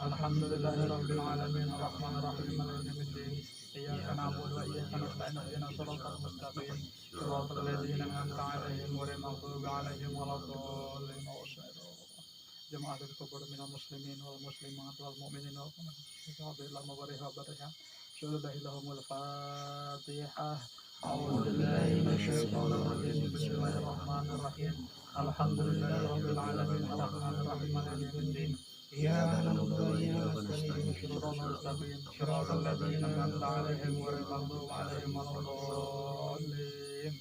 الحمد لله رب العالمين الرحمن الرحيم مالك يوم الدين إياك نعبد وإياك نستعين اهدنا الصراط المستقيم صراط الذين أنعمت عليهم غير المغضوب عليهم ولا الضالين جماعة الكبر من المسلمين والمسلمات والمؤمنين والمؤمنات إلى مبارها برها شهد الله لهم الفاتحة. أعوذ بالله من الشيطان الرجيم بسم الله الرحمن الرحيم الحمد لله رب العالمين الرحمن الرحيم مالك يوم الدين إياك نعبد وإياك نستعين صراط المستقيم صراط الذين أنعمت عليهم غير المغضوب عليهم ولا الضالين.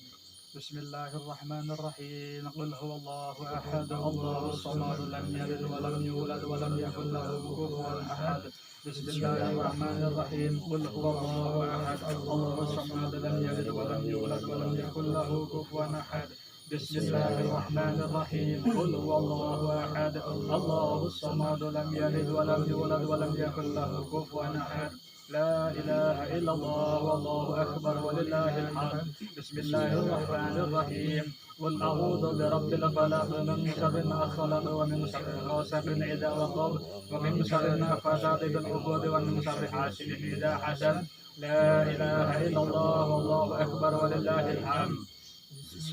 بسم الله الرحمن الرحيم قل هو الله أحد الله الصمد لم يلد ولم يولد ولم يكن له كفوا أحد. بسم الله الرحمن الرحيم قل هو الله أحد الله الصمد لم يلد ولم يولد ولم يكن له كفوا أحد. بسم الله الرحمن الرحيم قل هو الله أحد الله الصمد لم يلد ولم يولد ولم يكن له كفوا أحد. لا إله إلا الله والله أكبر ولله الحمد. بسم الله الرحمن الرحيم قل أعوذ برب الفلق من شر ما خلق ومن شر غاسق إذا وقب ومن شر النفاثات في العقد ومن شر حاسد إذا حسد. لا إله إلا الله والله أكبر ولله الحمد.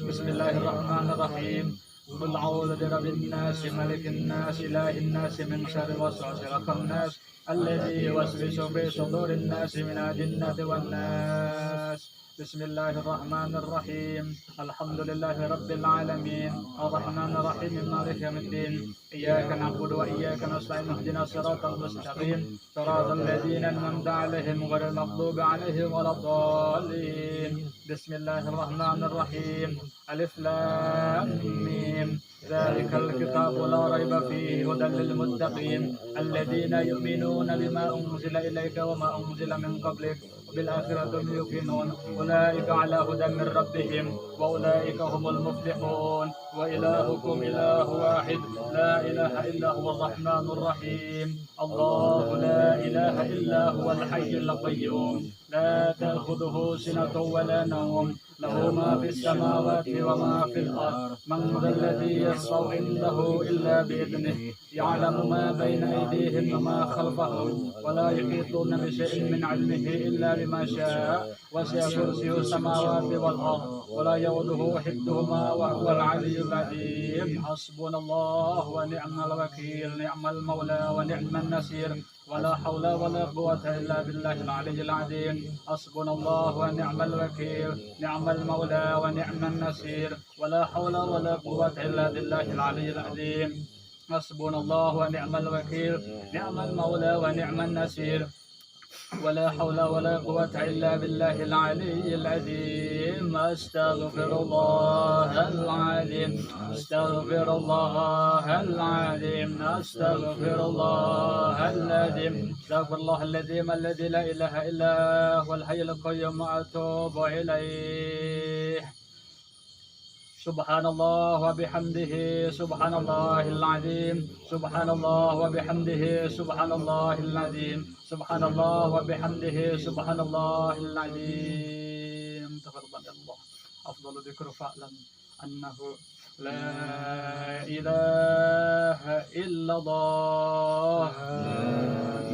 بسم الله الرحمن الرحيم قل أعوذ برب الناس ملك الناس إله الناس من شر الوسواس الخناس الذي يوسوس في صدور الناس من الجنة والناس. بسم الله الرحمن الرحيم الحمد لله رب العالمين الرحمن الرحيم مالك يوم الدين إياك نعبد وإياك نستعين اهدنا الصراط المستقيم صراط الذين أنعمت عليهم غير المغضوب عليهم ولا الضالين. بسم الله الرحمن الرحيم ألف لام ميم ذلك الكتاب لا ريب فيه هدى للمتقين الذين يؤمنون بما أنزل إليك وما أنزل من قبلك وبالآخرة هم يوقنون أولئك على هدى من ربهم وأولئك هم المفلحون. وإلهكم إله واحد لا إله إلا هو الرحمن الرحيم الله لا إله إلا هو الحي القيوم لا تأخذه سنة ولا نوم له ما في السماوات وما في الأرض من ذا الذي يشفع عنده إلا بإذنه يعلم ما بين أيديهم وما خلفهم ولا يحيطون بشيء من علمه إلا بما شاء وسع كرسيه السماوات والأرض ولا يؤوده حفظهما وهو العلي العظيم. حسبنا الله ونعم الوكيل نعم المولى ونعم النصير ولا حول ولا قوة إلا بالله العلي العظيم. حسبنا الله ونعم الوكيل نعم المولى ونعم النصير ولا حول ولا قوة إلا بالله العلي العظيم. حسبنا الله ونعم الوكيل نعم المولى ونعم النصير ولا حول ولا قوة إلا بالله العلي العظيم. أستغفر الله العظيم أستغفر الله العظيم أستغفر الله العظيم أستغفر الله العظيم الذي لا إله إلا هو الحي القيوم وأتوب إليه. سبحان الله وبحمده سبحان الله العظيم سبحان الله وبحمده سبحان الله العظيم سبحان الله وبحمده سبحان الله العظيم. تقبل الله. أفضل ذكر فعلا أنه لا إله إلا الله لا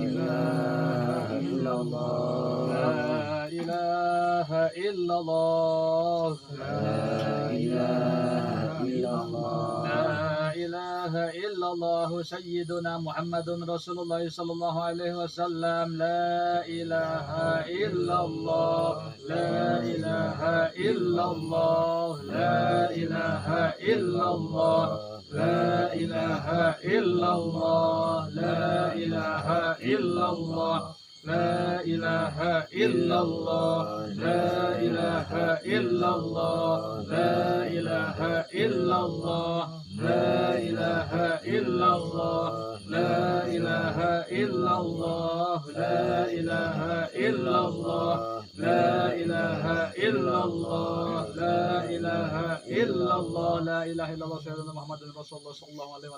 إله إلا الله لا إله إلا الله لا إله إلا الله لا إله إلا الله سيدنا محمد رسول الله صلى الله عليه وسلم. لا إله إلا الله لا إله إلا الله لا إله إلا الله لا إله إلا الله لا إله إلا الله لا إله إلا الله لا إله إلا الله لا إله إلا الله لا إله إلا الله لا إله إلا الله لا إله إلا الله لا إله إلا الله لا إله ilaha illallah, la ilaha illallah, sayyidina Muhammadin Rasulullah sallallahu alaihi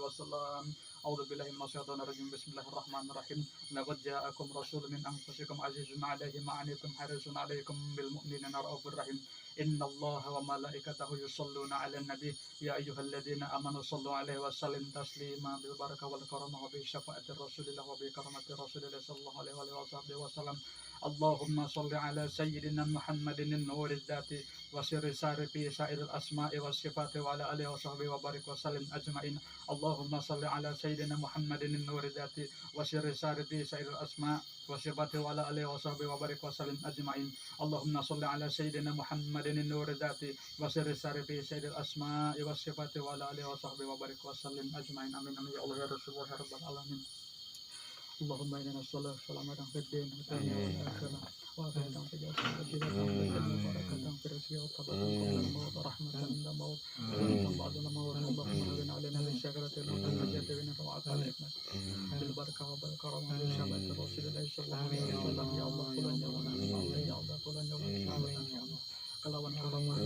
wasallam. A'udzu billahi minasyaitonir rajim. Bismillahirrahmanirrahim. Laqad ja'akum rasulun min anfusikum azizun 'alaihi ma 'anittum harisun 'alaikum bil mu'minina raufur rahim. Innallaha wa malaikatahu yusholluna 'alan nabi ya ayyuhalladzina amanu shallu 'alaihi wa sallim taslima bil barakah wal karamah wa bi syafa'atir rasulillah wa bi karamati rasulillah sallallahu alaihi wasallam. Allahumma shalli 'ala sayyidina Muhammadin nuril dzati wa sirri sarifi sa'iril asma'i was sifati wa ala alihi wa sahbihi wa barik wa sallim ajma'in. Allahumma shalli 'ala sayyidina Muhammadin nuril dzati wa sirri sarifi sa'iril asma' wa sifati wa ala alihi wa sahbihi wa barik wa sallim ajma'in. Allahumma shalli 'ala sayyidina Muhammadin nuril dzati wa sirri sarifi sa'iril asma'i was sifati wa ala alihi wa sahbihi wa barik wa sallim ajma'in. Amin amin ya Allah ya Rasulullah ya rabbal alamin. Allahumma inna nas'aluka salamatan fid din wa akhirah wa afiyatan fil jasad wa shifaan wa barakatan fil rizqi wa tabatan qabla al-maut wa rahmatan inda al-maut wa rahmatan ba'da al-maut. Allahumma hadina 'alaina min syakaratil wa najati min ta'atil hikmah bil barakah wa bil karamah wa syafaat rasulillah sallallahu alaihi wasallam. Ya Allah kulan ya Allah ya Allah kulan ya Allah kalawan karamah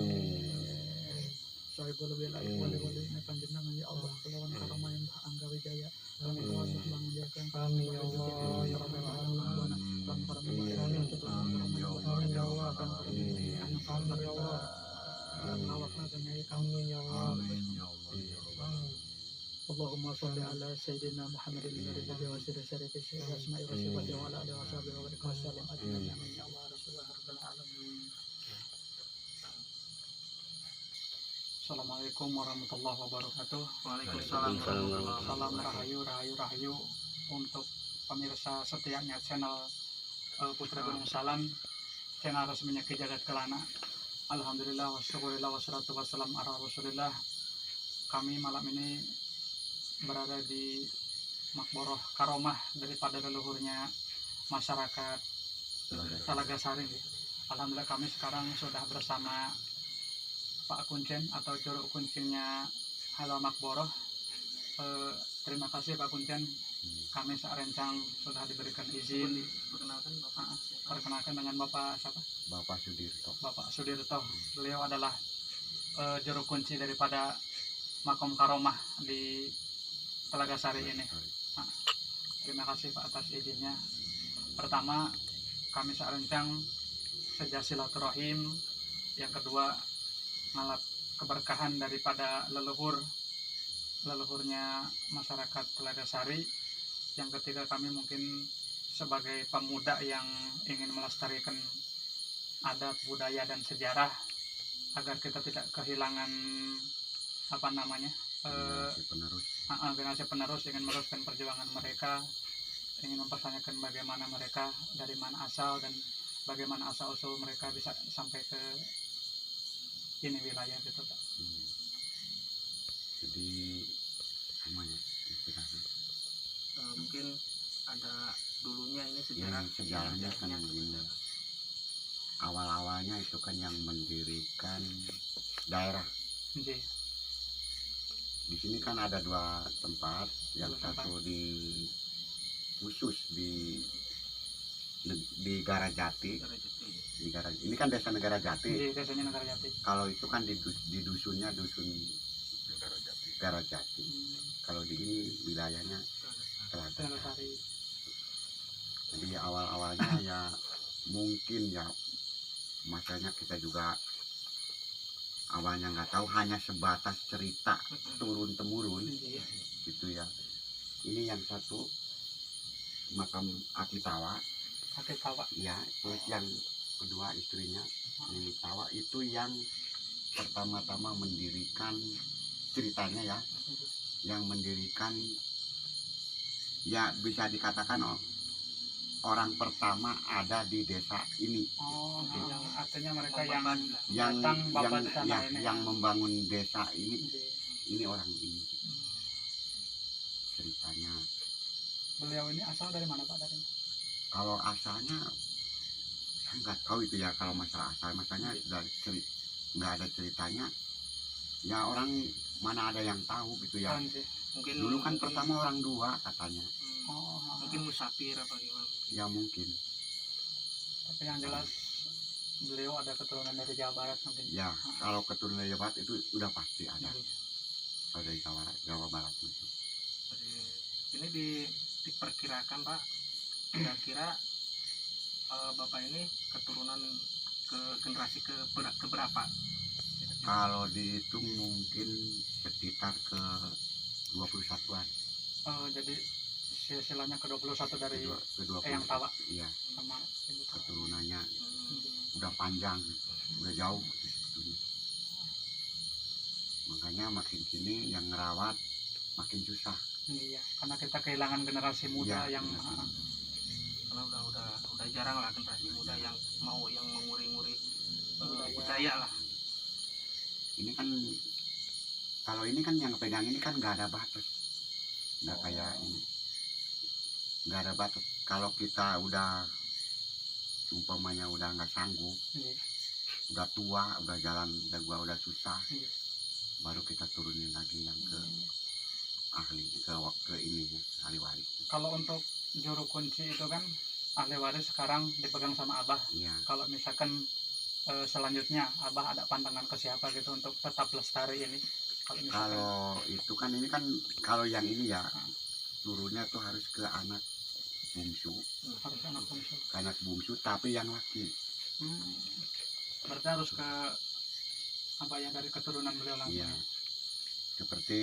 sahibul wilayah wali-wali panjenengan ya Allah kalawan karamah yang angga wijaya kami kuasa menjaga kami ya Allah ya Rabbal alamin. Kami ya Allah ya Allah kami ya Allah kami ya Allah. Allahumma shalli ala sayyidina Muhammadin wa sirri syarifi asma'i wa sifati wa ala alihi wa sahbihi wa barik wa sallim ajma'in. Amin ya Allah Rasulullah rabbil alamin. Assalamualaikum warahmatullahi wabarakatuh. Waalaikumsalam. Salam rahayu untuk pemirsa setianya channel Putra Gunung Salam, channel resminya Ki Jagat Kelana. Alhamdulillah wassyukurillah wassalatu wassalam ala rasulillah. Kami malam ini berada di Makboroh Karomah daripada leluhurnya masyarakat Talaga Sari. Alhamdulillah kami sekarang sudah bersama Pak Kuncen atau Juru Kuncinya Halo Makboroh. Terima kasih Pak Kuncen, kami serencang sudah diberikan izin. Perkenalkan dengan Bapak siapa? Bapak Sudirto. Bapak Sudirto. Beliau adalah juru kunci daripada Makom Karomah di Talaga Sari ini. Terima kasih Pak atas izinnya. Pertama, kami serencang sejak silaturahim. Yang kedua, ngalap keberkahan daripada leluhurnya masyarakat Talaga Sari. Yang ketiga, kami mungkin sebagai pemuda yang ingin melestarikan adat, budaya dan sejarah agar kita tidak kehilangan generasi penerus, ingin meneruskan perjuangan mereka, ingin mempertanyakan bagaimana mereka, dari mana asal dan bagaimana asal usul mereka bisa sampai ke ini wilayah gitu Pak. Jadi namanya istilahnya mungkin ada dulunya ini sejarahnya kan begini. Awal-awalnya itu kan yang mendirikan daerah. Oke. Di sini kan ada dua tempat, yang satu khusus di Garajati. Ini kan desa Negara Jati. Desanya Negara Jati. Kalau itu kan di dusunnya dusun Garajati. Kalau di ini wilayahnya Talaga Sari. Jadi awal-awalnya ya mungkin ya masanya kita juga awalnya nggak tahu, hanya sebatas cerita turun temurun gitu ya. Ini yang satu makam Akitawa ya, terus yang kedua istrinya Nini Tawa itu yang pertama-tama mendirikan, ceritanya ya, yang mendirikan ya bisa dikatakan orang pertama ada di desa ini. Yang artinya mereka yang membangun desa ini orang ini. Ceritanya. Beliau ini asal dari mana Pak? Kalau asalnya saya nggak tahu itu ya, kalau masalah asal, makanya nggak ada ceritanya. Ya orang mana ada yang tahu gitu ya. Mungkin dulu kan pertama orang dua katanya. Mungkin musafir apa gimana? Ya mungkin. Tapi yang jelas beliau ada keturunan dari Jawa Barat mungkin. Ya, kalau keturunan dari Jawa Barat itu udah pasti ada. Iya. Kalau dari Jawa Barat itu. Jadi, ini diperkirakan Pak, kira-kira Bapak ini keturunan ke generasi keberapa? Kalau dihitung mungkin sekitar ke 21-an. Oh, jadi silsilahnya ke-21 dari Ke 20. Eyang Tawa Iya, sama Ibu Tawa. keturunannya Hmm, udah panjang, udah jauh sebetulnya. Makanya makin sini yang ngerawat makin susah. Iya, karena kita kehilangan generasi muda Iya, yang generasi karena udah jarang lah generasi muda yang mau yang menguri-nguri Budaya. budaya lah. Ini kan kalau ini kan yang pegang ini kan nggak ada batas, nggak kayak ini, nggak ada batas. Kalau kita udah umpamanya udah nggak sanggup, iya, udah tua, udah jalan, udah susah, iya. baru kita turunin lagi yang ke ahli, ke ininya ahli waris. Kalau untuk juru kunci itu kan ahli waris sekarang dipegang sama Abah. Iya. Kalau misalkan selanjutnya Abah ada pandangan ke siapa gitu untuk tetap lestari ini? Kalau misalkan Kalau itu kan ini kan kalau yang ini ya turunnya tuh harus ke anak bungsu, harus anak bungsu. tapi yang laki. Berarti harus ke apa ya, dari keturunan beliau langsung. Iya. Seperti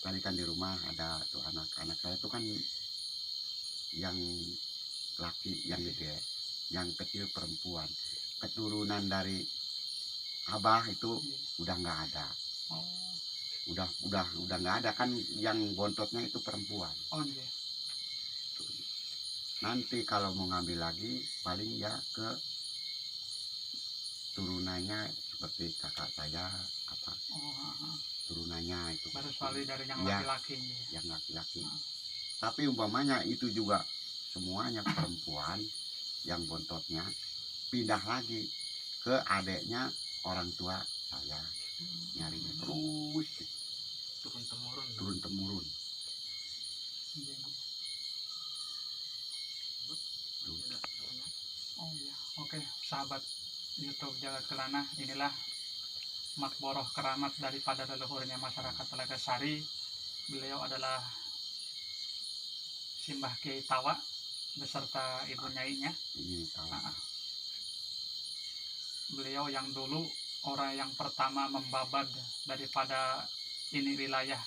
tadi kan di rumah ada tuh anak saya tuh kan yang laki yang gede, yang kecil perempuan. Keturunan dari Abah itu Iya. udah nggak ada. Oh, Udah nggak ada kan, yang bontotnya itu perempuan. oh iya. Nanti kalau mau ngambil lagi paling ya ke turunannya seperti kakak saya apa Oh, turunannya itu baru sekali dari yang Iya. laki-laki. yang laki-laki. Ah. Tapi umpamanya itu juga semuanya perempuan yang bontotnya pindah lagi ke adeknya orang tua saya, nyarinya terus Turun temurun. turun temurun. Iya. Oh iya, oke sahabat YouTube Jagat Kelana, inilah makboroh keramat daripada leluhurnya masyarakat Telaga Sari. Beliau adalah Simbah Kiai Tawa beserta ibu nyainya. Ini tahu. Beliau yang dulu orang yang pertama membabad daripada ini wilayah.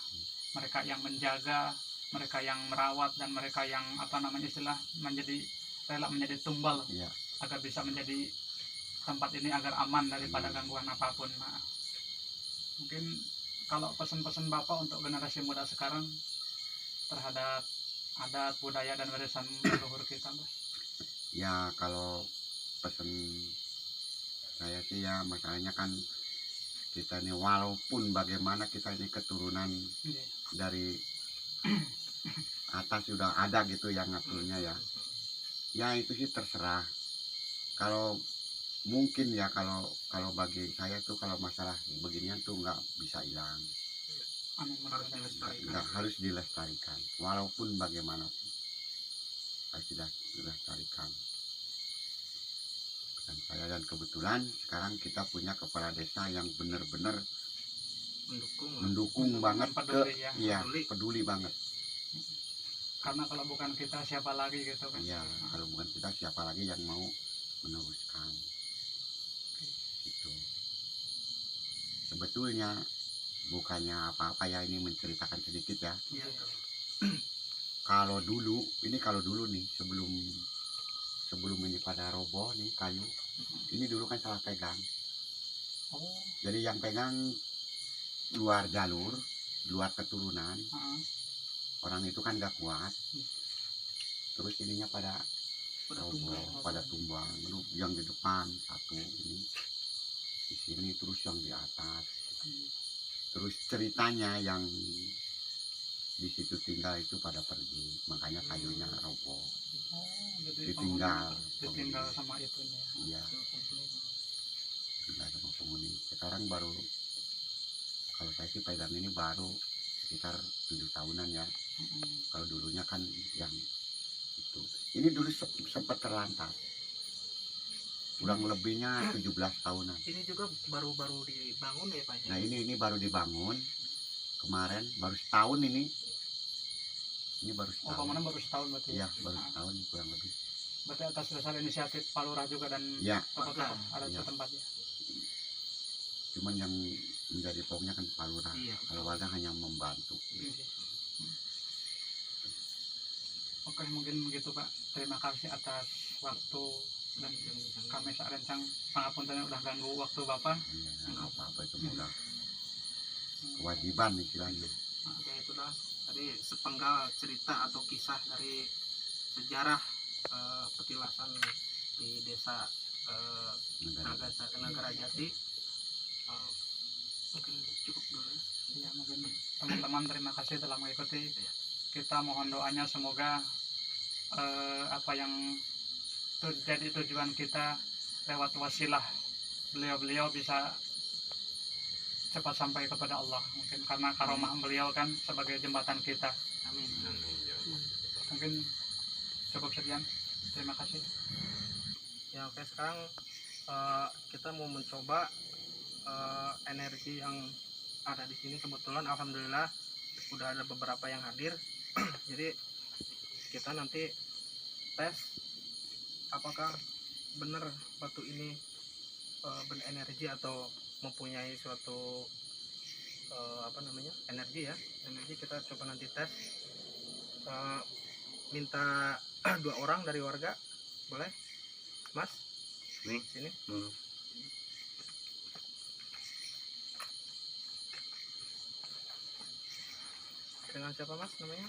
Mereka yang menjaga, mereka yang merawat, dan mereka yang apa namanya istilah rela menjadi tumbal Iya. agar bisa menjadi tempat ini agar aman daripada gangguan apapun. Nah, mungkin kalau pesan-pesan Bapak untuk generasi muda sekarang terhadap adat, budaya, dan warisan leluhur kita, Mas? Ya kalau pesen saya sih ya, masalahnya kan kita ini walaupun bagaimana kita ini keturunan Iya. dari atas sudah ada gitu yang ngaturnya ya. Ya itu sih terserah. Kalau mungkin ya kalau bagi saya tuh kalau masalah beginian tuh nggak bisa hilang, Amin. Harus dilestarikan. nggak harus dilestarikan. Walaupun bagaimanapun harus dilestarikan. Dan kebetulan sekarang kita punya kepala desa yang benar-benar mendukung banget peduli, ke ya. iya, Peduli. peduli banget. Karena kalau bukan kita siapa lagi gitu kan. Iya, kalau bukan kita siapa lagi yang mau meneruskan itu. Sebetulnya bukannya apa-apa ya, ini menceritakan sedikit ya. Iya. Kalau dulu nih sebelum ini pada roboh nih kayu, ini dulu kan salah pegang. Oh. Jadi yang pegang luar jalur, luar keturunan, orang itu kan gak kuat. Terus ininya pada roboh, pada tumbang. Yang di depan satu ini, di sini terus yang di atas. Terus ceritanya yang di situ tinggal itu pada pergi, makanya kayunya roboh. Jadi Ditinggal sama itunya. Iya, tinggal sama penghuni. Sekarang baru, kalau saya sih pegang ini baru sekitar 7 tahunan ya. Kalau dulunya kan yang itu. Ini dulu sempat terlantar. kurang lebihnya 17 tahunan. Ini juga baru-baru dibangun ya Pak ya? Nah ini baru dibangun kemarin, baru setahun ini baru Oh, setahun. bangunan baru setahun berarti. Iya baru setahun kurang lebih. Berarti atas dasar inisiatif Pak Lurah juga dan Ya, tokoh-tokoh ada Iya. tempatnya. cuman yang menjadi pokoknya kan Pak Lurah. Iya. Kalau warga hanya membantu. Oke, mungkin begitu Pak. Terima kasih atas waktu dan kami sarencang pangapunten udah ganggu waktu Bapak. Iya, nggak apa-apa itu udah kewajiban istilahnya. Ya itulah tadi sepenggal cerita atau kisah dari sejarah petilasan di desa Nagara Jati. Mungkin cukup dulu ya. Ya, mungkin teman-teman terima kasih telah mengikuti. Kita mohon doanya semoga apa yang jadi tujuan kita lewat wasilah beliau-beliau bisa cepat sampai kepada Allah, mungkin karena karomah beliau kan sebagai jembatan kita. Amin. Mungkin cukup sekian, terima kasih. Ya oke, sekarang kita mau mencoba energi yang ada di sini. Kebetulan alhamdulillah udah ada beberapa yang hadir. Jadi kita nanti tes apakah benar batu ini berenergi atau mempunyai suatu energi ya. Energi kita coba nanti tes. Minta 2 orang dari warga, boleh Mas? Nih. Sini. Dengan siapa Mas namanya?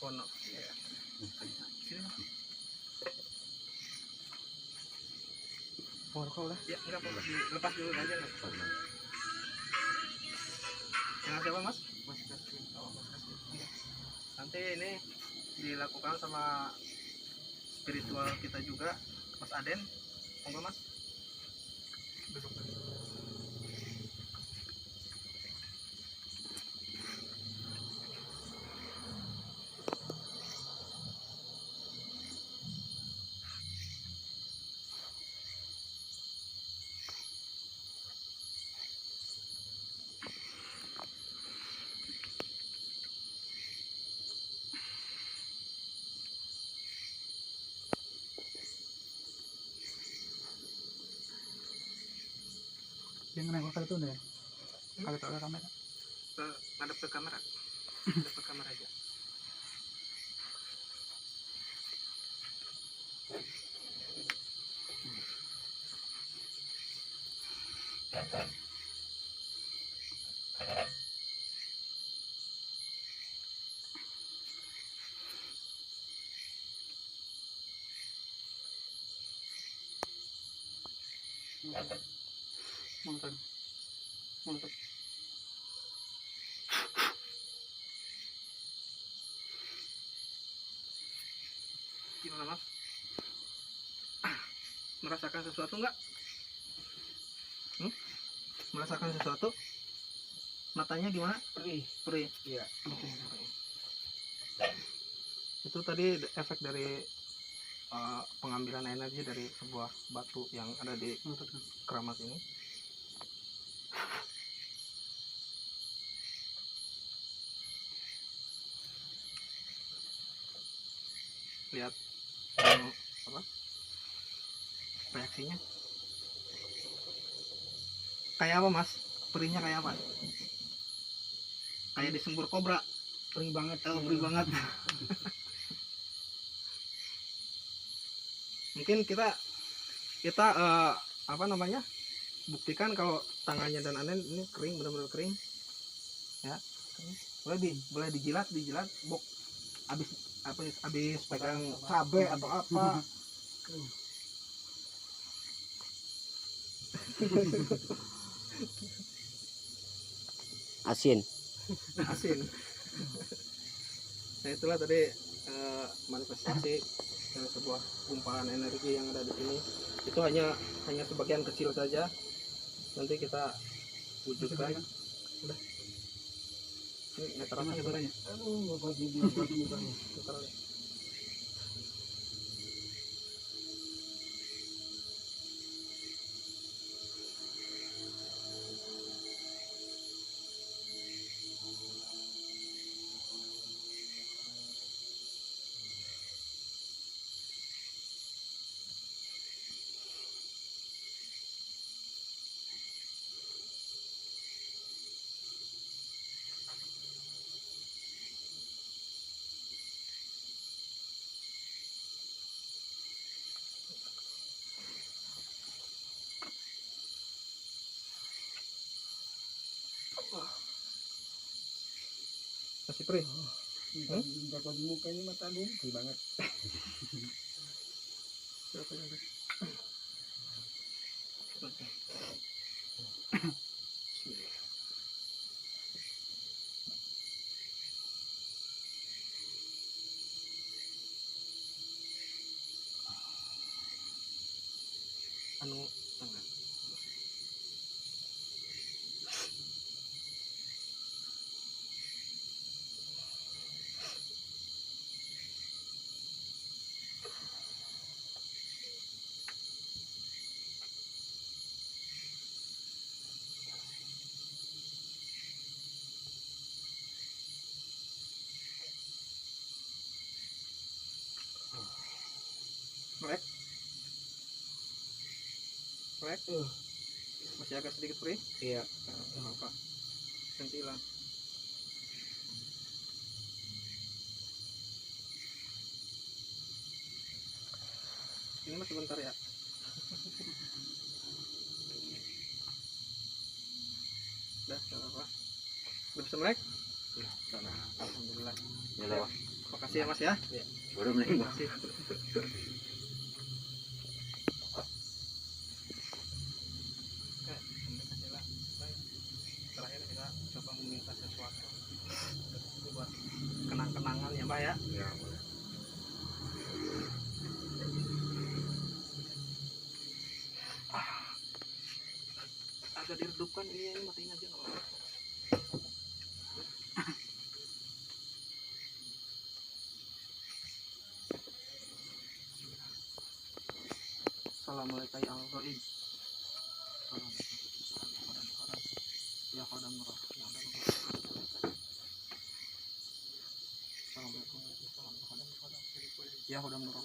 Wono. Ya. Sini Mas. Warga udah. Ya enggak apa-apa, lepas dulu aja nggak apa-apa. Dengan siapa Mas? Mas Kasih. Oh, Mas Kasih. Iya. Nanti ini dilakukan sama spiritual kita juga, Mas Aden. Monggo Mas. Duduk. Yang nengok itu deh. Kalau tak ada kamera. Ngadep ke kamera. Ngadep ke kamera aja. Mantap. Mantap. Gimana Mas? Merasakan sesuatu nggak? Merasakan sesuatu? Matanya gimana? Perih. Iya. Itu tadi efek dari pengambilan energi dari sebuah batu yang ada di keramat ini. Lihat reaksinya. Kayak apa Mas? Perihnya kayak apa? Kayak disembur kobra. Perih banget. Perih banget. Mungkin kita buktikan kalau tangannya dan Anen ini kering, benar-benar kering ya. Boleh dijilat bok habis pegang cabe atau apa. Asin. Nah itulah tadi manifestasi sebuah gumpalan energi yang ada di sini. Itu hanya sebagian kecil saja. Nanti kita wujudkan. Udah. Ini meteran sebenarnya. Kasih Pri. Bakal mukanya mata lumpuh banget. Siapa yang kasih? Anu tengah. Melek. Melek. Masih agak sedikit Pri. Iya. Nah, apa? Nanti hilang. Ini masih bentar ya. Udah, gak apa-apa. Udah bisa melek? Ya, sana. Alhamdulillah. Ya lewat. Makasih ya Mas ya. Baru mending Makasih. Terakhir kita coba meminta sesuatu buat kenang-kenangan ya Mbak ya. Ya. Agak diredupkan ini matiin aja nggak apa-apa. Assalamualaikum ya Allah. Ya Khodam Nurah. Assalamualaikum warahmatullahi wabarakatuh. Ya Khodam Nurah.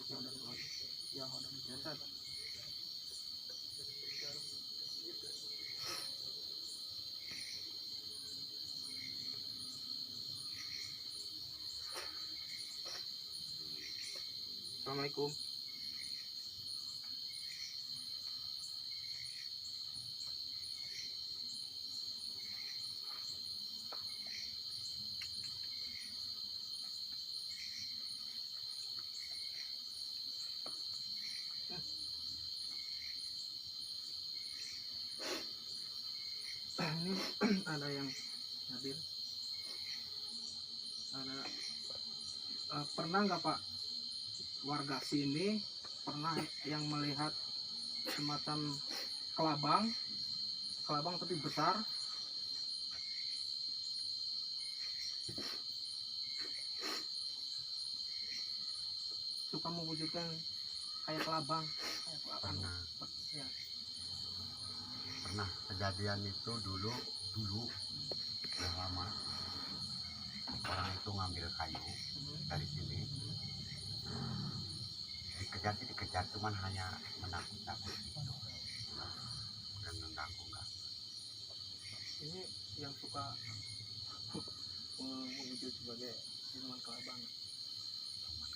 Ya Khodam Jasad. Assalamualaikum. Ini ada yang hadir. Ada pernah nggak Pak warga sini pernah yang melihat semacam kelabang tapi besar? Suka mewujudkan kayak kelabang. Pernah. Ya. Pernah kejadian itu dulu udah lama. Orang itu ngambil kayu dari sini. Dikejar cuman hanya menakut-nakut gitu. Bukan mengganggu enggak. Ini yang suka mewujud sebagai siluman kelabang.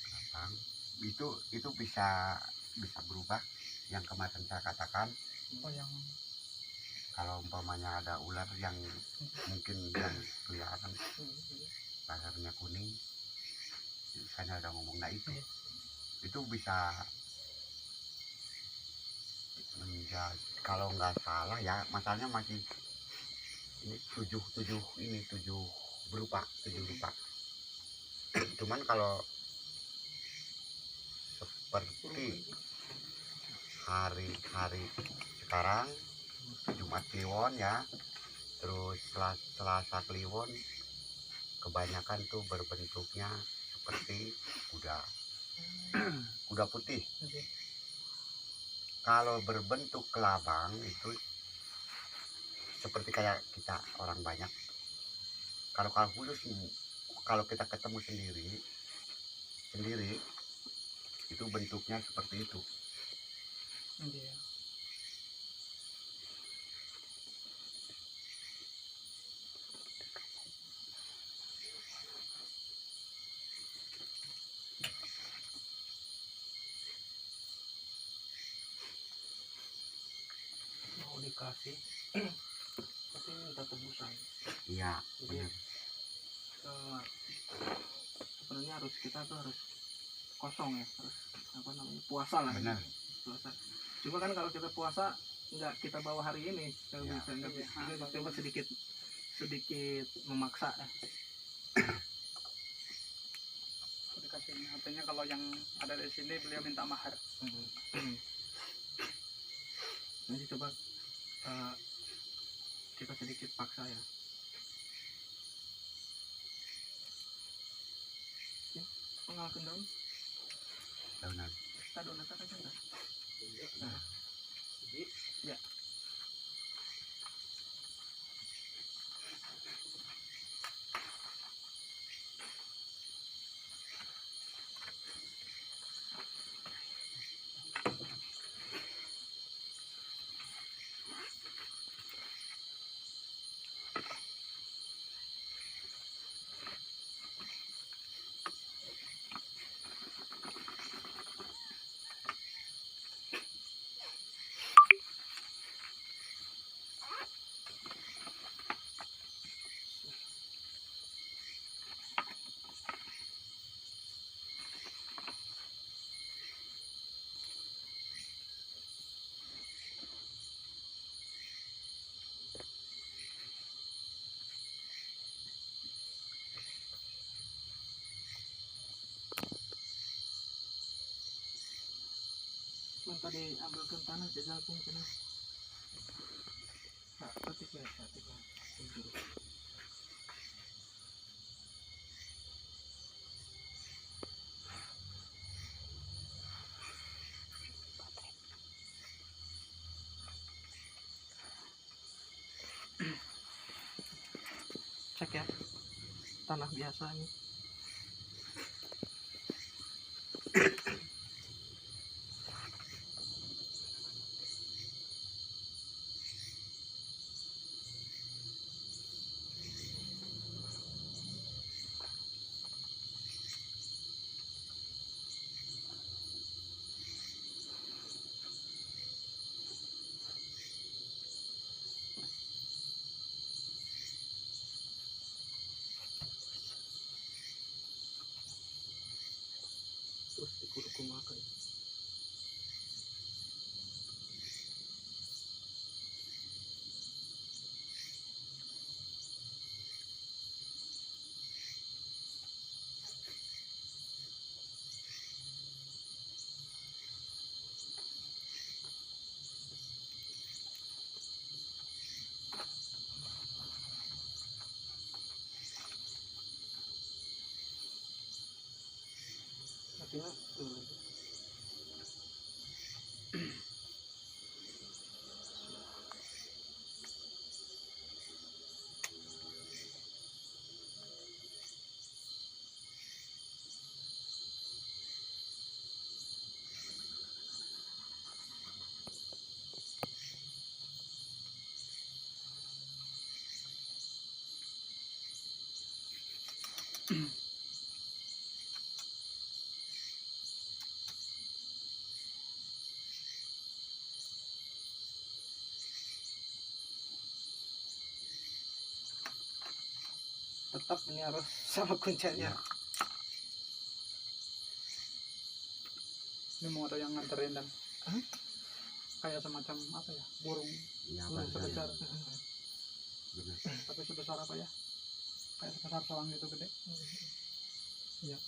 Kelabang itu bisa berubah. Yang kemarin saya katakan, Oh, yang kalau umpamanya ada ular yang mungkin yang kelihatan lehernya kuning, saya udah ngomong, nah itu bisa menjadi, kalau nggak salah ya, masalahnya masih ini tujuh berupa. Cuman kalau seperti hari sekarang Jumat Kliwon ya, terus Selasa Kliwon, kebanyakan tuh berbentuknya seperti kuda putih. Kalau berbentuk kelabang itu seperti kayak kita orang banyak. Kalau khusus kalau kita ketemu sendiri itu bentuknya seperti itu. iya. Mau dikasih tapi minta tebusan. Iya, Jadi benar. sebenarnya kita tuh harus kosong ya, harus apa namanya, puasa lah. Benar. Puasa. Cuma kan kalau kita puasa nggak kita bawa hari ini, Ya. nggak bisa. Coba sedikit memaksa. Dikasih, artinya kalau yang ada di sini beliau minta mahar. Nanti coba kita sedikit paksa ya. Pengalkan daun, Daunan. daun aja enggak? Nah, ya. Tadi ambilkan tanah jajal pun kena. Petik ya, petik. Cek ya, tanah biasa ini. Terus dikumakan. Artinya tetap ini harus sama kuncinya. Ya. Ini mau ada yang nganterin dan kayak semacam apa ya, burung Ya, burung sebesar, benar. tapi sebesar apa ya, kayak sebesar salang gitu gede. Iya.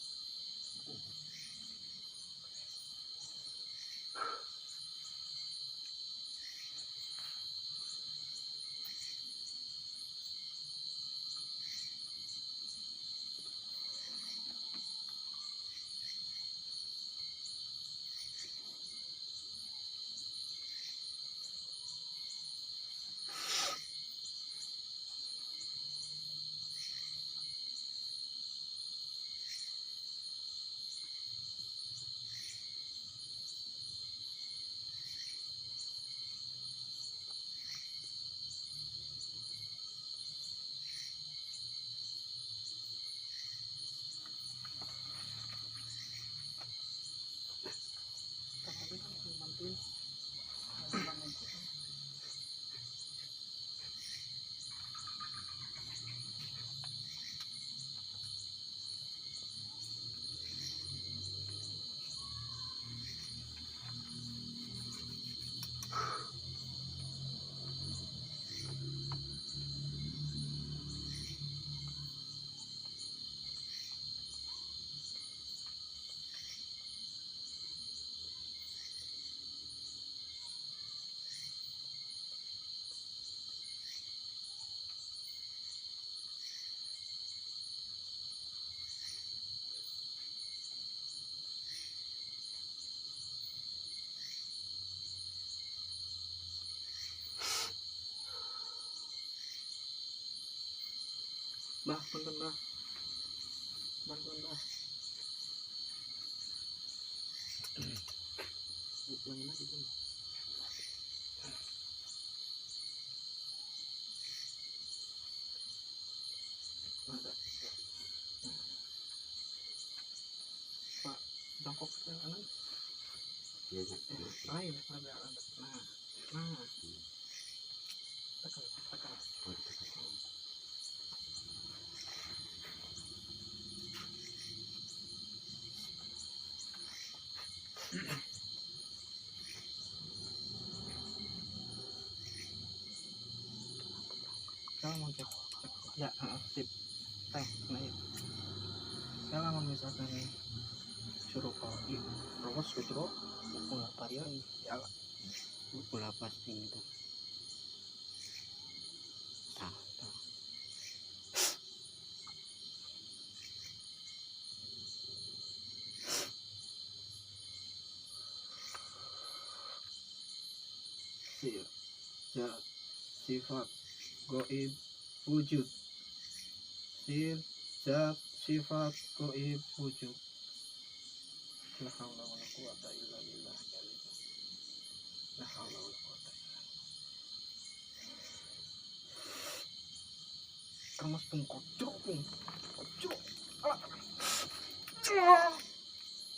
Bah, punten bah. Bantuan bah. Ulangin lagi Bun. Ada. Pak, jongkok ke kanan. Iya, ya. Ayo, ada. Nah. Tekan. Sekarang mau cek. Ya, sip. Teh, naik. Sekarang misalkan suruh kau terus suruh pukul apa ya? Ya, Pukul apa sih itu? tahu. Ya, sifat goib wujud. Zat sifat goib wujud. La haula wala quwata illa billah. La haula wala quwata illa billah. Kamu pengkocok nih. Kocok. Alah.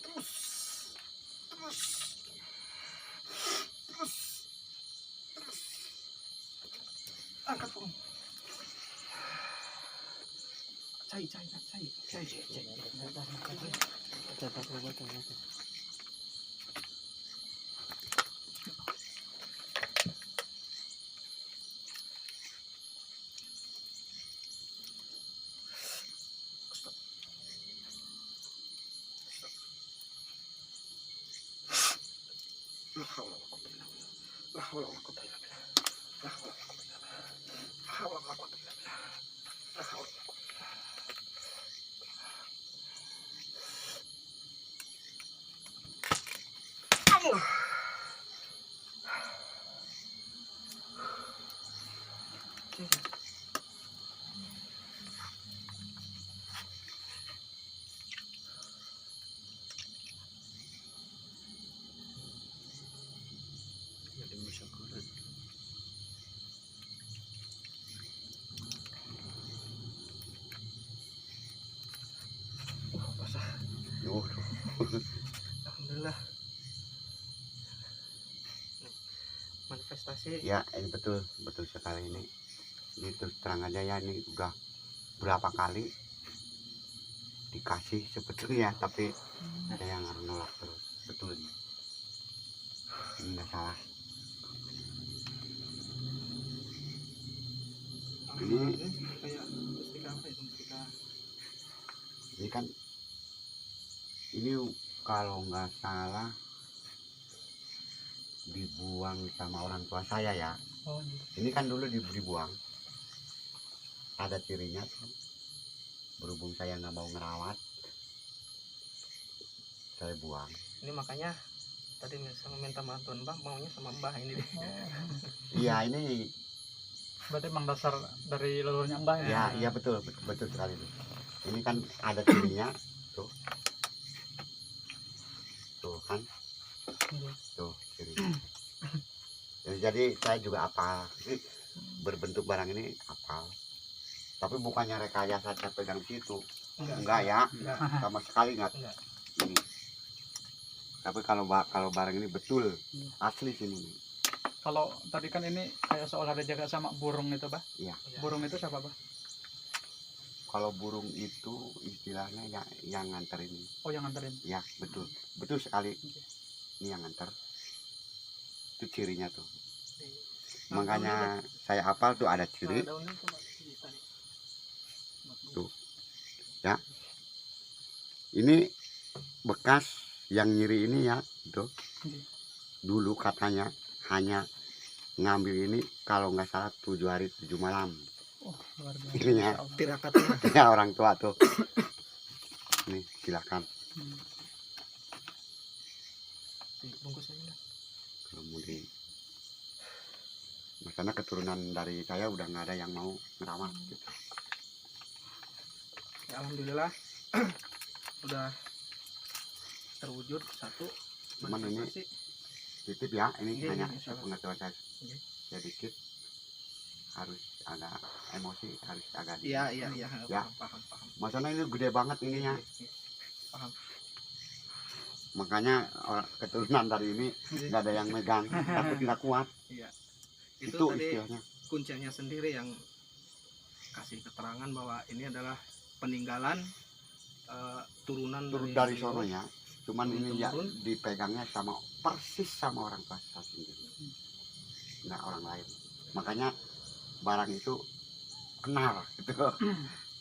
Terus. Angkat pun. Cai. La haula wala quwata illa billah. La haula wala quwata illa billah. La haula wala quwata illa billah. La haula wala quwata illa billah. La haula wala quwata. Allah. Ada musyakuran. Basah. Oh, Alhamdulillah. Manifestasi. ya, ini betul sekali ini. Ini terus terang aja ya, ini udah berapa kali dikasih sebetulnya, tapi ada yang nolak terus. Betul ini. Ini nggak salah. Ini kayak mustika apa itu? Mustika. Ini kan, ini kalau nggak salah dibuang sama orang tua saya ya. Oh, Ini kan dulu dibuang. Ada cirinya tuh. Berhubung saya nggak mau ngerawat, saya buang. Ini makanya tadi sama minta bantuan Mbah, maunya sama Mbah ini deh. Iya, ini berarti emang dasar dari leluhurnya Mbah ya? ya, iya betul sekali tuh. Ini kan ada cirinya tuh. Tuh kan, tuh cirinya. Jadi saya juga apal. Berbentuk barang ini apal. Tapi bukannya rekayasa saya pegang situ. Enggak ya, sama sekali enggak. Ini. Tapi kalau barang ini betul asli sini. Kalau tadi kan ini kayak seolah ada jaga sama burung itu, Bah. Iya. Burung itu siapa, Bah? Kalau burung itu istilahnya yang nganter ini. Oh, yang nganterin. Ya, betul sekali. Ini yang nganter. Itu cirinya tuh. Makanya saya hafal tuh ada ciri. Tuh. Ya. Ini bekas yang nyiri ini ya, tuh. Dulu katanya hanya ngambil ini kalau nggak salah 7 hari 7 malam. Oh, luar biasa. Ininya Tirakat. ya orang tua tuh. Nih, silakan. Bungkus aja. Kemudian karena keturunan dari saya udah nggak ada yang mau ngerawat gitu. alhamdulillah udah terwujud satu Cuman ini manifestasi. titip ya, ini Iya, hanya insya Allah. pengetahuan saya Iya. sedikit, harus agak emosi, harus agak Iya iya iya Ya. paham. Masalahnya ini gede banget ininya, Iya. Paham. makanya keturunan dari ini nggak ada yang megang, takut nggak kuat. Iya. Itu Itu tadi istilahnya. kuncinya sendiri yang kasih keterangan bahwa ini adalah peninggalan turunan Turun dari dari beliau. sononya, cuman ini ya Turun-temurun. dipegangnya sama persis sama orang tua saya sendiri, nggak orang lain. Makanya barang itu kenal gitu,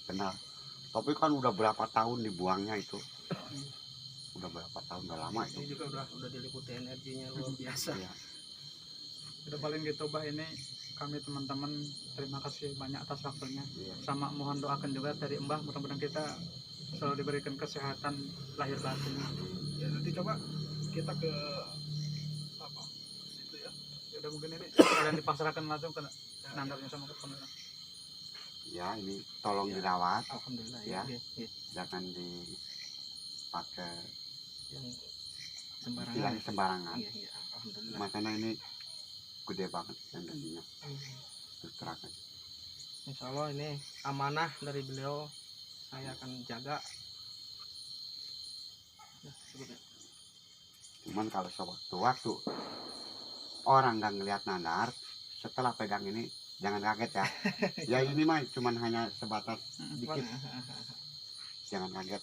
kenal. Tapi kan udah berapa tahun dibuangnya itu, udah berapa tahun, udah lama itu. Ini juga udah diliputi energinya luar biasa. Iya. Udah paling gitu bah, ini kami teman-teman terima kasih banyak atas waktunya. Iya. Sama mohon doakan juga dari Mbah, mudah-mudahan kita selalu diberikan kesehatan lahir batin. Ya nanti coba kita ke apa situ ya. Ya udah mungkin ini kalian dipasrahkan langsung ke nandarnya sama pemerintah. Ya ini tolong Ya. dirawat, Alhamdulillah Ya. ya. Iya. jangan dipakai Yang sembarangan. istilahnya sembarangan. Iya, alhamdulillah. Makanya ini gede banget energinya, terus terang aja. Insya Allah ini amanah dari beliau, saya akan jaga. Ya, cukup ya. Cuman kalau sewaktu-waktu orang nggak ngelihat nandar, setelah pegang ini jangan kaget ya. Ya ini mah cuman hanya sebatas dikit, jangan kaget.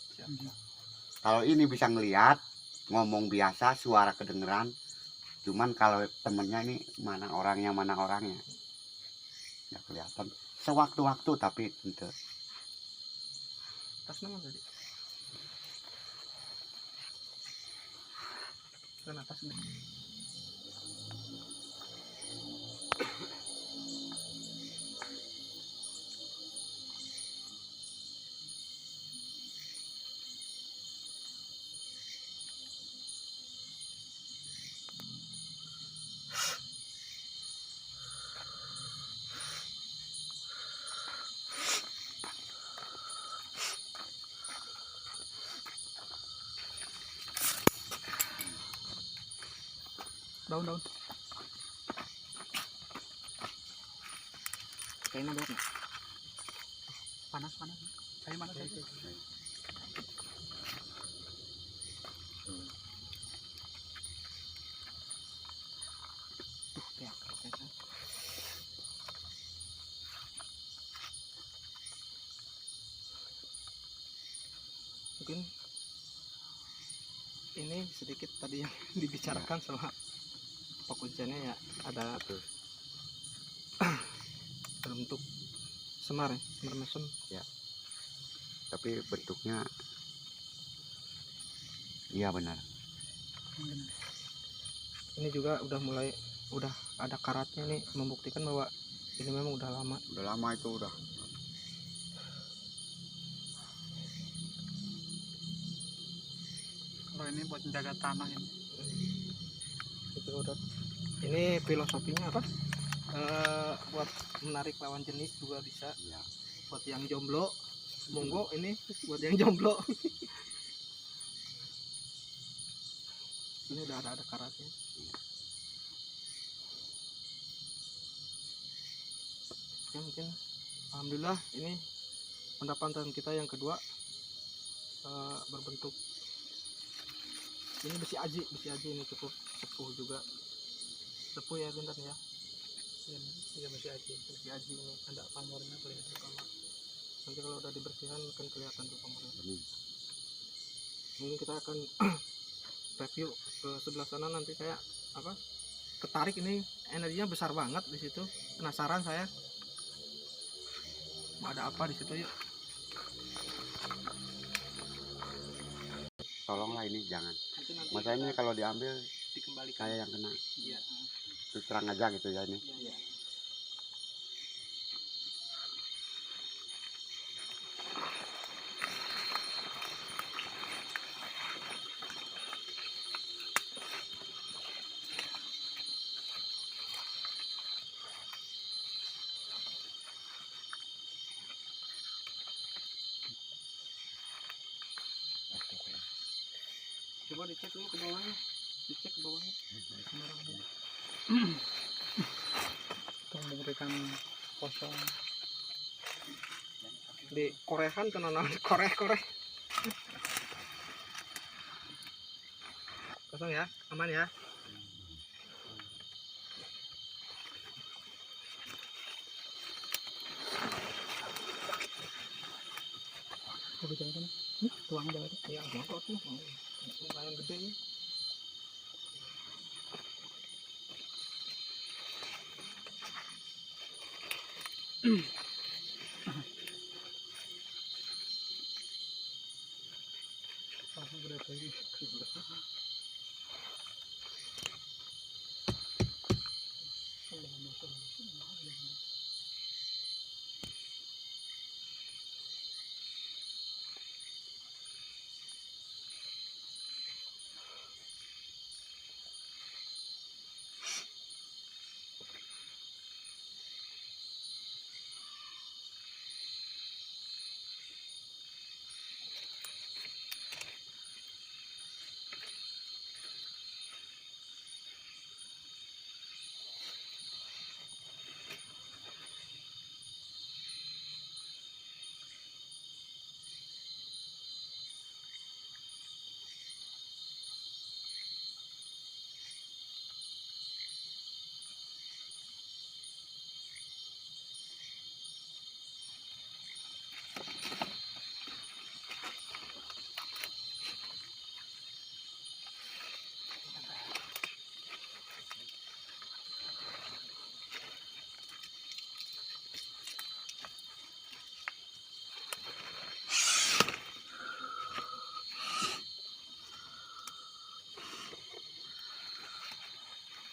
Kalau ini bisa ngelihat, ngomong biasa, suara kedengeran. Cuman kalau temennya ini mana orangnya nggak kelihatan. Sewaktu-waktu tapi tentu. Tas nama tadi. Kan atas nih. Daun. Kayaknya banget. Panas. Saya mana saya? Tuh, kayak kan. Mungkin ini sedikit tadi yang dibicarakan sama Pak Kunciannya ya, ada bentuk semar mesem. Tapi bentuknya iya benar. Ini juga udah ada karatnya nih, membuktikan bahwa ini memang udah lama. Udah lama itu udah. Kalau ini buat menjaga tanah ini. Itu udah. Ini filosofinya apa? Buat menarik lawan jenis juga bisa. Ya. Buat yang jomblo, monggo ini buat yang jomblo. Ini udah ada karatnya. Oke, mungkin alhamdulillah ini pendapatan kita yang kedua berbentuk ini besi aji ini cukup sepuh juga, sepuh ya Guntan ya. Iya besi aji ini ada pamornya kelihatan kalau nanti kalau udah dibersihkan kan kelihatan tuh pamornya. Mungkin kita akan review ke sebelah sana, nanti saya ketarik, ini energinya besar banget di situ, penasaran saya mau ada apa di situ. Yuk. Tolonglah ini jangan. Nanti Masalahnya kita kalau diambil dikembalikan. saya yang kena. Iya. Terus terang aja gitu ya ini. Iya. Coba dicek dulu ke bawahnya. Dicek ke bawahnya. Untuk memberikan kosong. Di korehan kan koreh. Kosong ya, aman ya. Coba jalan kan? Tuang jalan. Ya, motor tuh. Lumayan gede nih. Langsung berat lagi.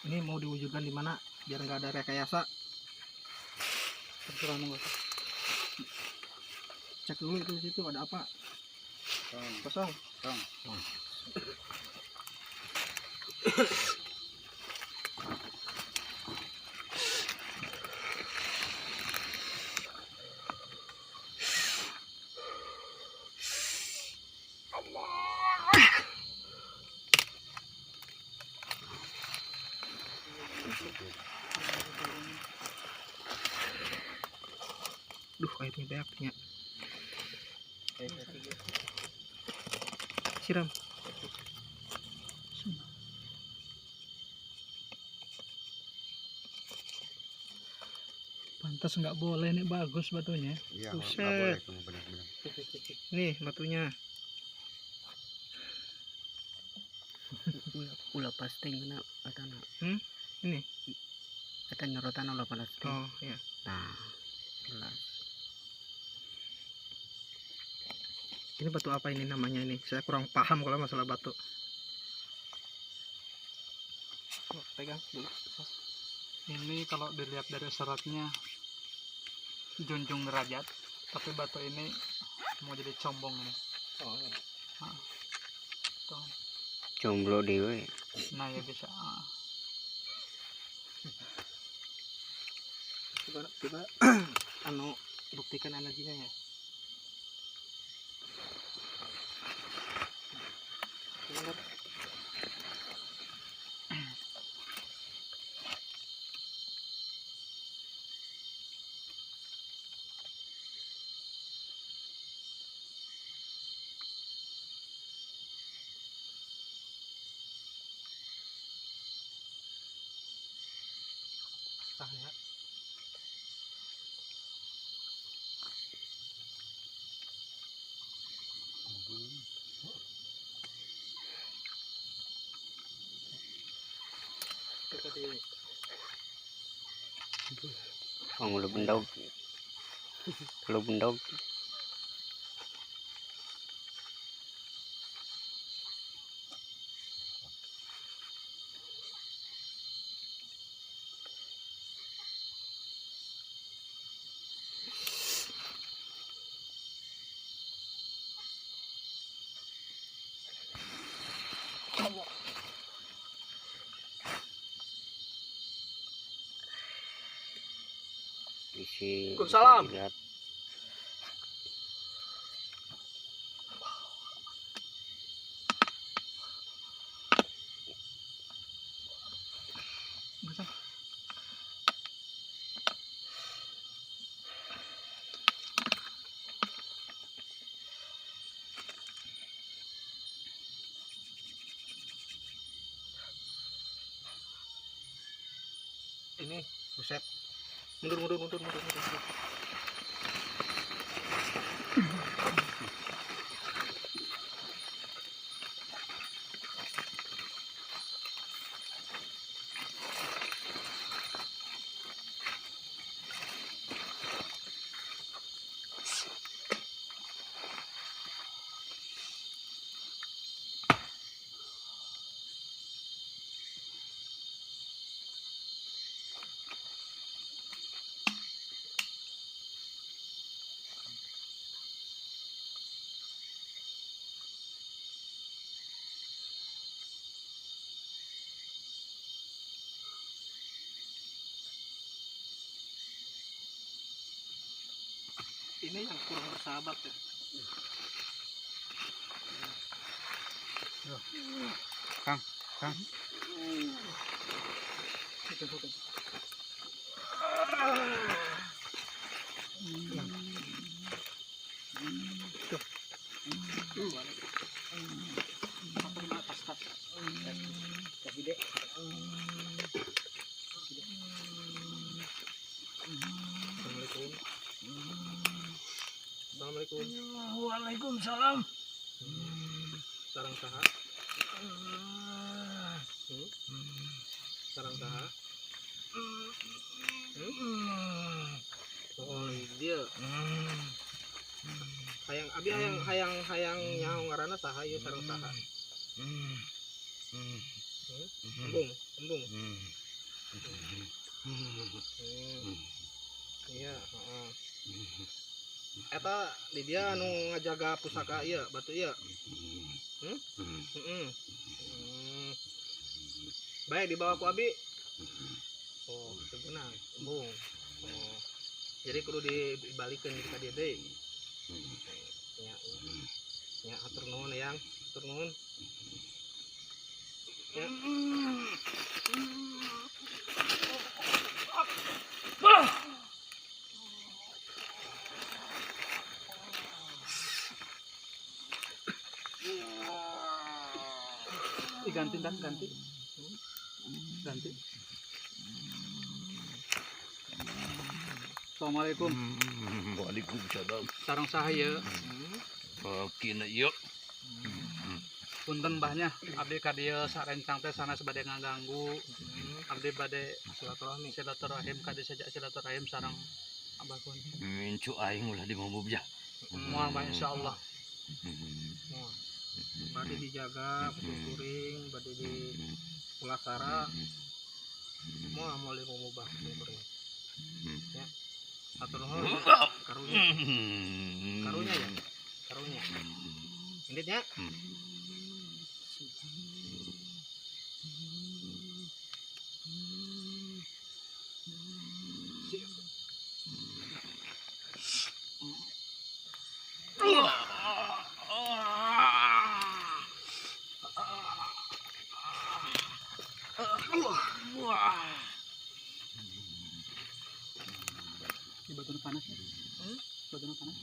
Ini mau diwujudkan di mana biar nggak ada rekayasa. Terserah monggo. Cek dulu itu di situ ada apa. Kosong. Duh, airnya banyaknya. Siram. Pantas nggak boleh nih, bagus batunya. Iya, Buset. nggak boleh itu benar-benar. Nih batunya. Ulah pasting na atana. Ini. Ata nyorotan ulah pasting. Oh ya. Nah, jelas. Ini batu apa ini namanya ini? Saya kurang paham kalau masalah batu. Coba pegang dulu. Ini kalau dilihat dari seratnya junjung derajat, tapi batu ini mau jadi combong ini. Oh ya. Tuh. Jomblo dewe. Nah ya bisa. Coba anu buktikan energinya ya. Coba. Tahan ya. Ang ulo bundog. Ulo bundog. Isi. Waalaikumsalam. Lihat. ini buset. Mundur. Ini yang kurang bersahabat ya. Kang. Hukum. Assalamualaikum. Waalaikumsalam. Sarang saha. Sarang saha. Oh dia. Hayang nyaho ngaranna saha ieu sareng saha. Embung. Iya, heeh. Eta di dia anu ngajaga pusaka ieu batu ieu. Baik dibawa ku abi. Oh, sebenarnya embung. Oh. Jadi kudu dibalikeun ka dieu deui. Ya, atur nuhun yang, atur nuhun. Ya. Ganti. Assalamualaikum. Waalaikumsalam. Sareng sahaya. Kina ieu. Punten mbahnya, abdi ka dieu sarencang teh sana sabade ngaganggu. Abdi bade silaturahim ka dieu saja silaturahim sareng abah pun. Mincu aing ulah di mabubja. Moal mah insyaallah. Bade dijaga, betul kuring, bade di pulasara. Moal di mubah kuring. Ya. Atur nuhun karunya. Karunya. Inditnya. Ini batu panas ya? Batu panas.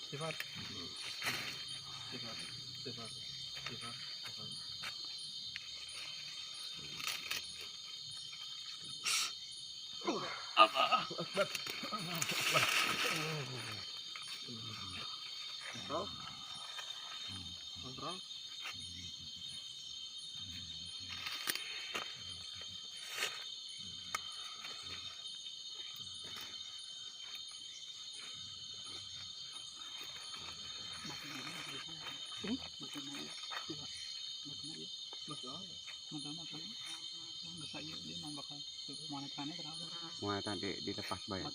Sifat. Kontrol. Mau tadi dilepas bayar.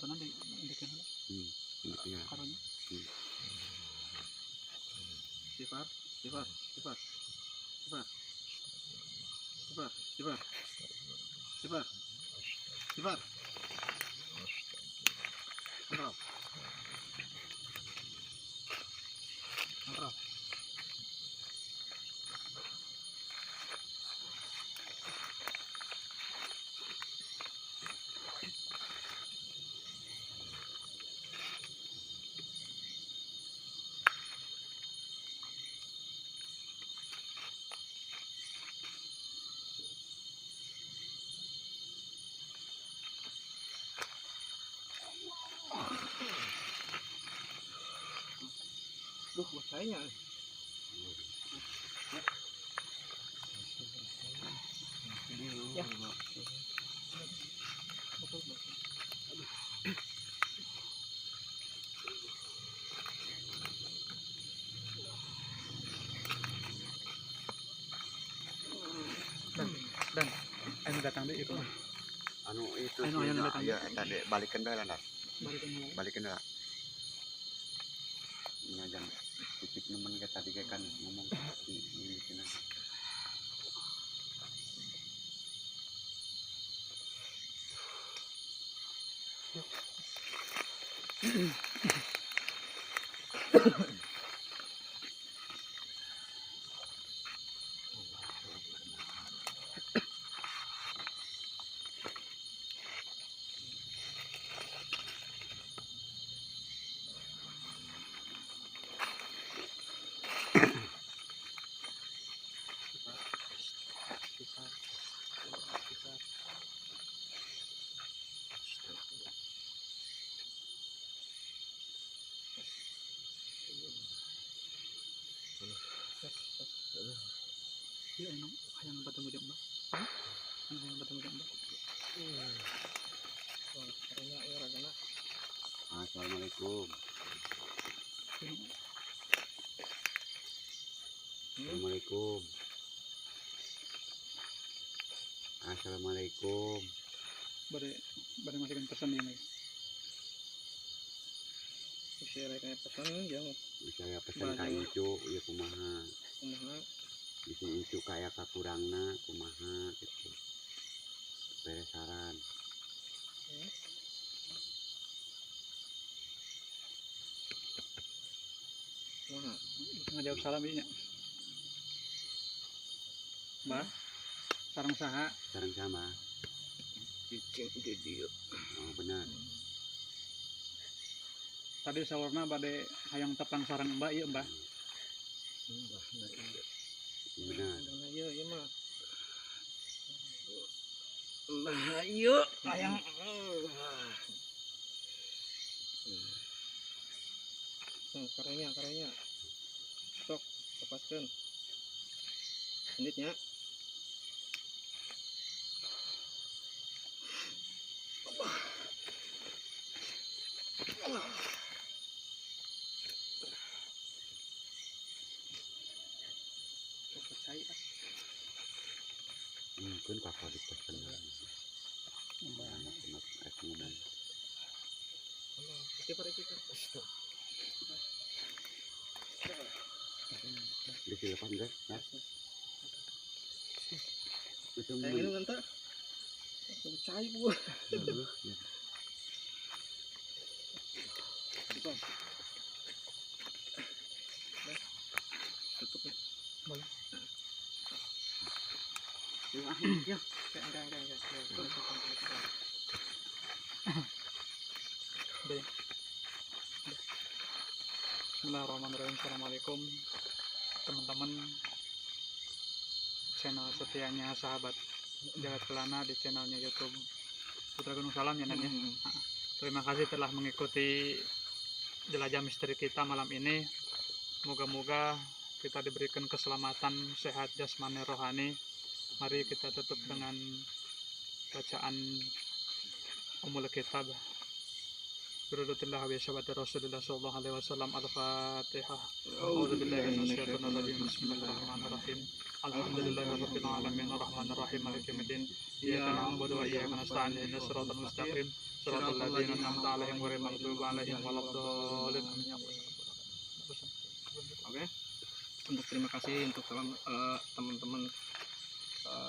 Sifat. Kontrol. kayaknya. Ya. Dan anu datang deh itu. Anu itu Anu sih, yang nah, datang. ya tadi balikin dah lah, Balikin. balikin dah. Ini aja titik nemen kita tadi kan ngomong ini sini. Iya, anu hayang bertemu jeung Mbak. Anu hayang bertemu jeung Mbak. Wah, karena ya ragana. Assalamualaikum. Anu Assalamualaikum. Assalamualaikum. bare masukin pesan ini. Share kayak pesan yang Saya pesan ka Incu, ya kumaha. kumaha. Bisa Incu kayak kakurangna, kumaha gitu. Bere saran. Kumaha. Ngajawab salam ieu nya. Mbak, sareng saha? Sarang sama. Cicing di dia. Oh benar. Tadi sawarna bade hayang tepang sareng Mbak ieu Mbak. Benar. Nah, iya mah. Nah, iya hayang. Karenya. Sok, lepaskan. Menitnya. Percaya. Mungkin kakak dipesan. Anak ngomong. Kipar. Disilakan guys. Ya. Itu Saya minum kan tak? Percaya gua. Tutup ya. Boleh. Ya. Enggak. Udah ya? Bismillahirrahmanirrahim. Assalamualaikum teman-teman channel setianya sahabat Jagat Kelana di channelnya YouTube Putra Gunung Salam ya Nan ya. Terima kasih telah mengikuti jelajah misteri kita malam ini. Moga-moga kita diberikan keselamatan, sehat jasmani rohani. Mari kita tutup dengan bacaan Ummul Kitab. Birudutillah wa syabati Rasulullah sallallahu alaihi wasallam. Al-Fatihah. A'udzubillahi minasyaitonir rajim. Bismillahirrahmanirrahim. Alhamdulillahirabbil alamin arrahmanir rahim maliki yaumiddin. Iyyaka na'budu wa iyyaka nasta'in ihdinas siratal mustaqim. Siratal ladzina an'amta 'alaihim ghairil maghdubi 'alaihim waladdallin. Amin ya Allah. Oke. Untuk terima kasih untuk teman-teman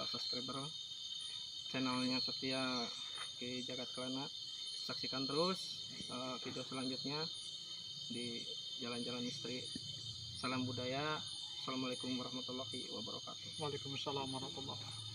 subscriber channelnya setia ke Jagat Kelana. Saksikan terus video selanjutnya di jalan-jalan misteri. Salam budaya. Assalamualaikum warahmatullahi wabarakatuh. Waalaikumsalam warahmatullahi wabarakatuh.